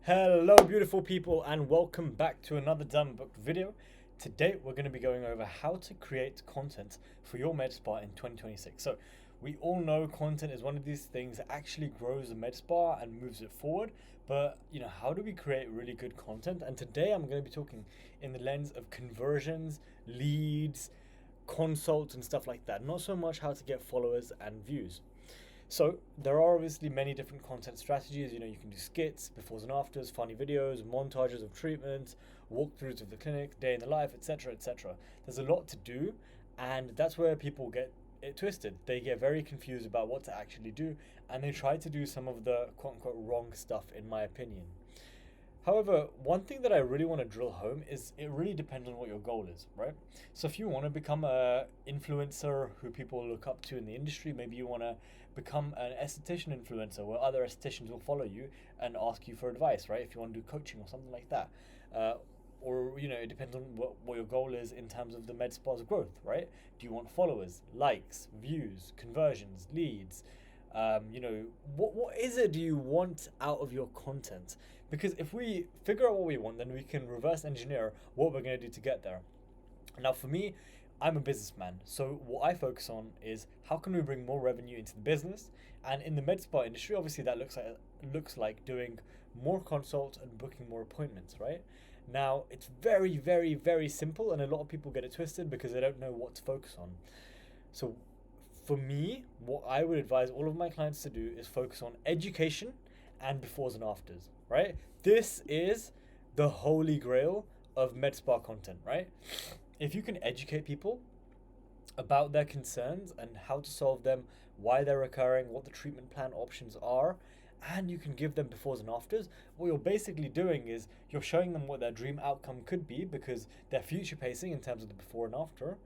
Hello beautiful people and welcome back to another Done Booked video. Today we're going to be going over how to create content for your med spa in 2026. So we all know content is one of these things that actually grows the med spa and moves it forward. But how do we create really good content? And today I'm going to be talking in the lens of conversions, leads, consults and stuff like that. Not so much how to get followers and views. So there are obviously many different content strategies. You can do skits, befores and afters, funny videos, montages of treatments, walkthroughs of the clinic, day in the life, etc., etc. There's a lot to do, and that's where people get it twisted. They get very confused about what to actually do, and they try to do some of the quote-unquote wrong stuff, in my opinion. However, one thing that I really want to drill home is it really depends on what your goal is, right? So if you want to become a influencer who people look up to in the industry, maybe you want to become an esthetician influencer where other estheticians will follow you and ask you for advice, right? If you want to do coaching or something like that. Or it depends on what your goal is in terms of the med spa's growth, right? Do you want followers, likes, views, conversions, leads? What is it do you want out of your content? Because if we figure out what we want, then we can reverse engineer what we're going to do to get there. Now, for me, I'm a businessman, so what I focus on is how can we bring more revenue into the business. And in the med spa industry, obviously that looks like doing more consults and booking more appointments, right? Now, it's very, very, very simple, and a lot of people get it twisted because they don't know what to focus on. So for me, what I would advise all of my clients to do is focus on education and befores and afters, right? This is the holy grail of med spa content, right? If you can educate people about their concerns and how to solve them, why they're recurring, what the treatment plan options are, and you can give them befores and afters, what you're basically doing is you're showing them what their dream outcome could be because they're future pacing in terms of the before and after,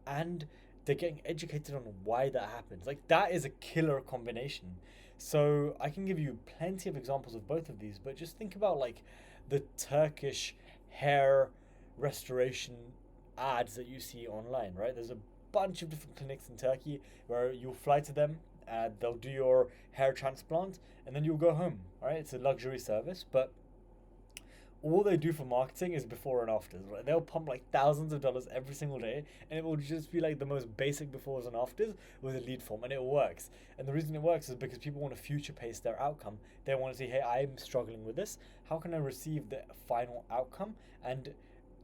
and they're getting educated on why that happens. Like, that is a killer combination. So I can give you plenty of examples of both of these, but just think about like the Turkish hair restoration ads that you see online, right? There's a bunch of different clinics in Turkey where you'll fly to them, they'll do your hair transplant, and then you'll go home, right? It's a luxury service, but all they do for marketing is before and afters, right? They'll pump like thousands of dollars every single day, and it will just be like the most basic befores and afters with a lead form, and it works. And the reason it works is because people want to future pace their outcome. They want to say, hey, I'm struggling with this. How can I receive the final outcome? And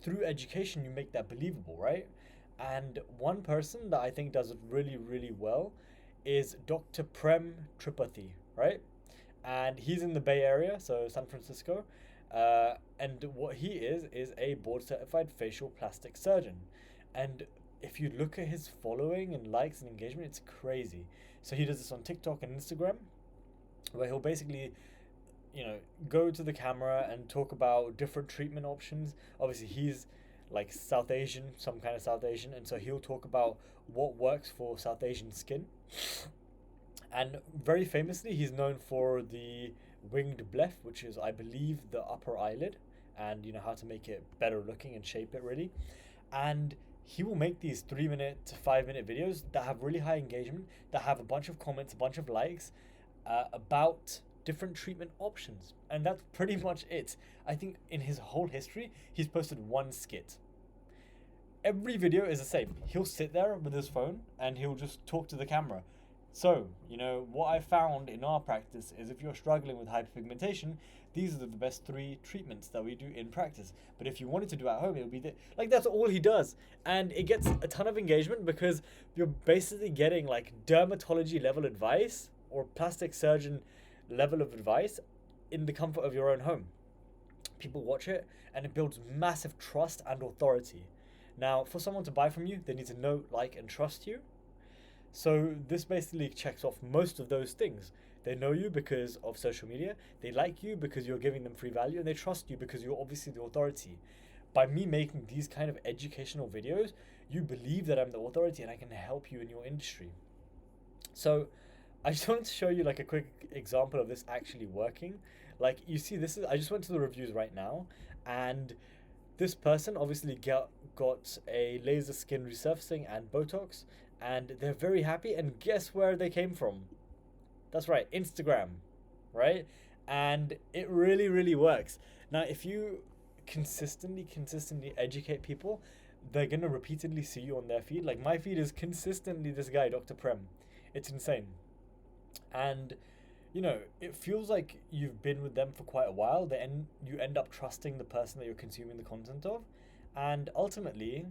through education, you make that believable, right? And one person that I think does it really, really well is Dr. Prem Tripathi, right? And he's in the Bay Area, so San Francisco. And what he is a board certified facial plastic surgeon. And if you look at his following and likes and engagement, it's crazy. So he does this on TikTok and Instagram, where he'll basically, go to the camera and talk about different treatment options. Obviously, he's like South Asian, some kind of South Asian, and so he'll talk about what works for South Asian skin. And very famously, he's known for the winged bleph, which is, I believe, the upper eyelid, and how to make it better looking and shape it really. And he will make these 3 minute to 5 minute videos that have really high engagement, that have a bunch of comments, a bunch of likes, about different treatment options. And that's pretty much it. I think in his whole history, he's posted one skit. Every video is the same. He'll sit there with his phone and he'll just talk to the camera. So, what I found in our practice is if you're struggling with hyperpigmentation, these are the best 3 treatments that we do in practice. But if you wanted to do at home, it would be that's all he does. And it gets a ton of engagement because you're basically getting like dermatology level advice or plastic surgeon level of advice in the comfort of your own home. People watch it and it builds massive trust and authority. Now, for someone to buy from you, they need to know, like, and trust you. So this basically checks off most of those things. They know you because of social media, they like you because you're giving them free value, and they trust you because you're obviously the authority. By me making these kind of educational videos, you believe that I'm the authority and I can help you in your industry. So I just wanted to show you like a quick example of this actually working. Like, you see, I just went to the reviews right now, and this person obviously got a laser skin resurfacing and Botox, and they're very happy. And guess where they came from? That's right, Instagram, right? and it really, really works. Now, if you consistently educate people, they're gonna repeatedly see you on their feed. Like my feed is consistently this guy, Dr. Prem. It's insane. And it feels like you've been with them for quite a while. Then you end up trusting the person that you're consuming the content of, and ultimately,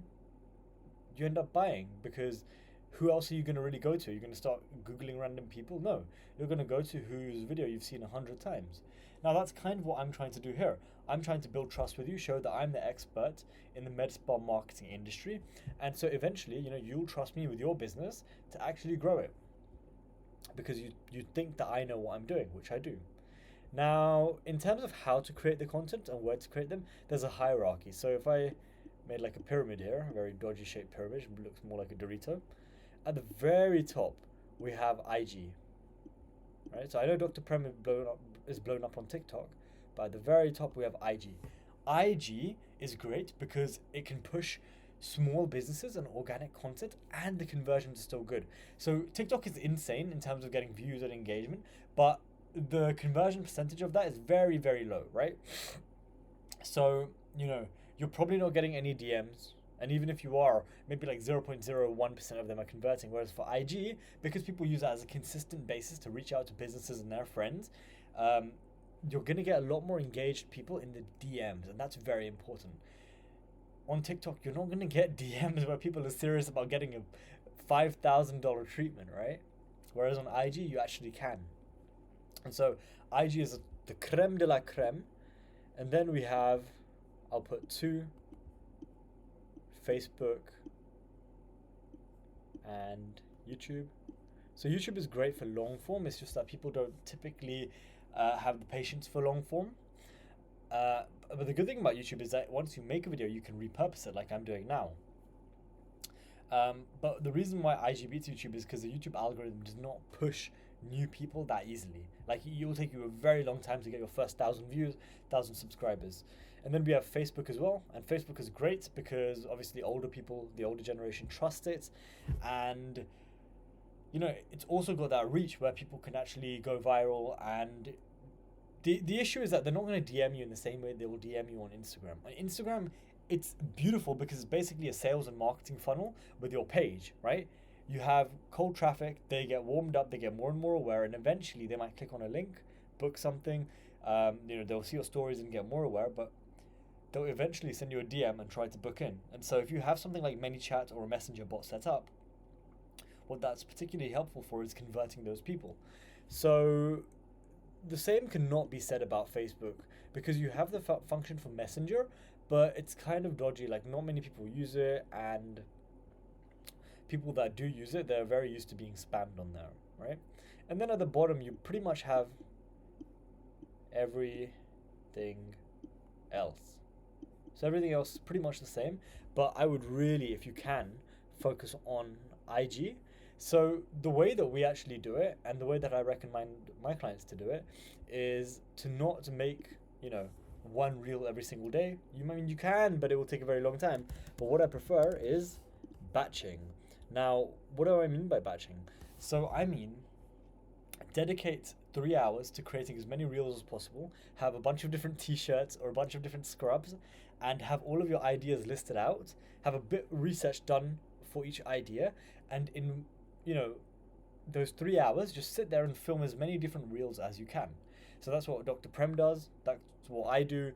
you end up buying because who else are you going to really go to? You're going to start googling random people? No, you're going to go to whose video you've seen 100 times. Now that's kind of what I'm trying to do here. I'm trying to build trust with you, show that I'm the expert in the med spa marketing industry, and so eventually, you'll trust me with your business to actually grow it because you think that I know what I'm doing, which I do. Now, in terms of how to create the content and where to create them, there's a hierarchy. So if I made like a pyramid here, a very dodgy shaped pyramid, looks more like a Dorito. At the very top, we have IG, right? So I know Dr. Prem is blown up on TikTok, but at the very top we have IG. IG is great because it can push small businesses and organic content, and the conversions are still good. So TikTok is insane in terms of getting views and engagement, but the conversion percentage of that is very, very low, right? So, you're probably not getting any DMs. And even if you are, maybe like 0.01% of them are converting. Whereas for IG, because people use that as a consistent basis to reach out to businesses and their friends, you're going to get a lot more engaged people in the DMs. And that's very important. On TikTok, you're not going to get DMs where people are serious about getting a $5,000 treatment, right? Whereas on IG, you actually can. And so IG is the creme de la creme. And then we have, I'll put 2, Facebook and YouTube. So YouTube is great for long form. It's just that people don't typically have the patience for long form. But the good thing about YouTube is that once you make a video, you can repurpose it like I'm doing now. But the reason why IG beats YouTube is because the YouTube algorithm does not push new people that easily. Like it will take you a very long time to get your first 1,000 views, 1,000 subscribers. And then we have Facebook as well. And Facebook is great because obviously older people, the older generation trust it. And, it's also got that reach where people can actually go viral. And the issue is that they're not going to DM you in the same way they will DM you on Instagram. On Instagram, it's beautiful because it's basically a sales and marketing funnel with your page, right? You have cold traffic, they get warmed up, they get more and more aware, and eventually they might click on a link, book something, they'll see your stories and get more aware, but they'll eventually send you a DM and try to book in. And so if you have something like ManyChat or a messenger bot set up, what that's particularly helpful for is converting those people. So the same cannot be said about Facebook because you have the function for Messenger, but it's kind of dodgy. Like not many people use it, and people that do use it, they're very used to being spammed on there, right? And then at the bottom, you pretty much have everything else. So everything else is pretty much the same, but I would really, if you can, focus on IG. So the way that we actually do it, and the way that I recommend my clients to do it, is to not make, one reel every single day. You can, but it will take a very long time. But what I prefer is batching. Now, what do I mean by batching? So I mean, dedicate 3 hours to creating as many reels as possible, have a bunch of different t-shirts or a bunch of different scrubs, and have all of your ideas listed out, have a bit of research done for each idea, and in, those 3 hours, just sit there and film as many different reels as you can. So that's what Dr. Prem does, that's what I do.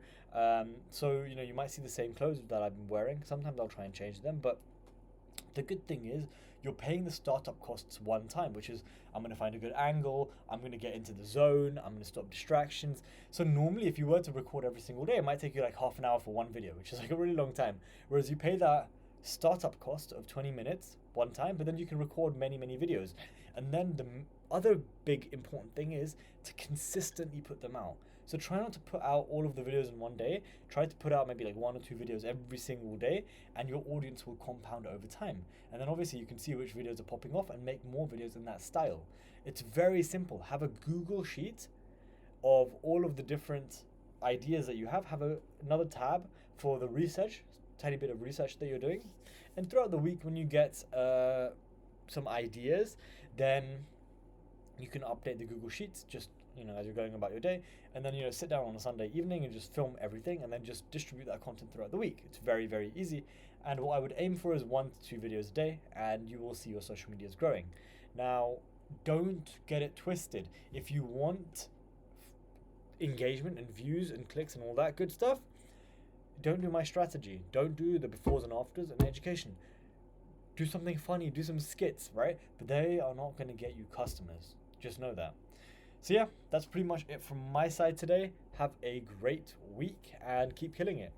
So, you might see the same clothes that I've been wearing. Sometimes I'll try and change them, but the good thing is you're paying the startup costs one time, which is I'm going to find a good angle, I'm going to get into the zone, I'm going to stop distractions. So normally if you were to record every single day, it might take you like half an hour for one video, which is like a really long time. Whereas you pay that startup cost of 20 minutes one time, but then you can record many, many videos. And then the other big important thing is to consistently put them out. So try not to put out all of the videos in one day. Try to put out maybe like 1 or 2 videos every single day, and your audience will compound over time. And then obviously you can see which videos are popping off and make more videos in that style. It's very simple. Have a Google sheet of all of the different ideas that you have. Have another tab for the research, tiny bit of research that you're doing. And throughout the week when you get some ideas, then you can update the Google Sheets, just as you're going about your day, and then sit down on a Sunday evening and just film everything, and then just distribute that content throughout the week. It's very, very easy, and what I would aim for is 1 to 2 videos a day, and you will see your social medias growing. Now, don't get it twisted. If you want engagement and views and clicks and all that good stuff, don't do my strategy. Don't do the befores and afters and education. Do something funny, do some skits, right? But they are not going to get you customers. Just know that. So yeah, that's pretty much it from my side today. Have a great week and keep killing it.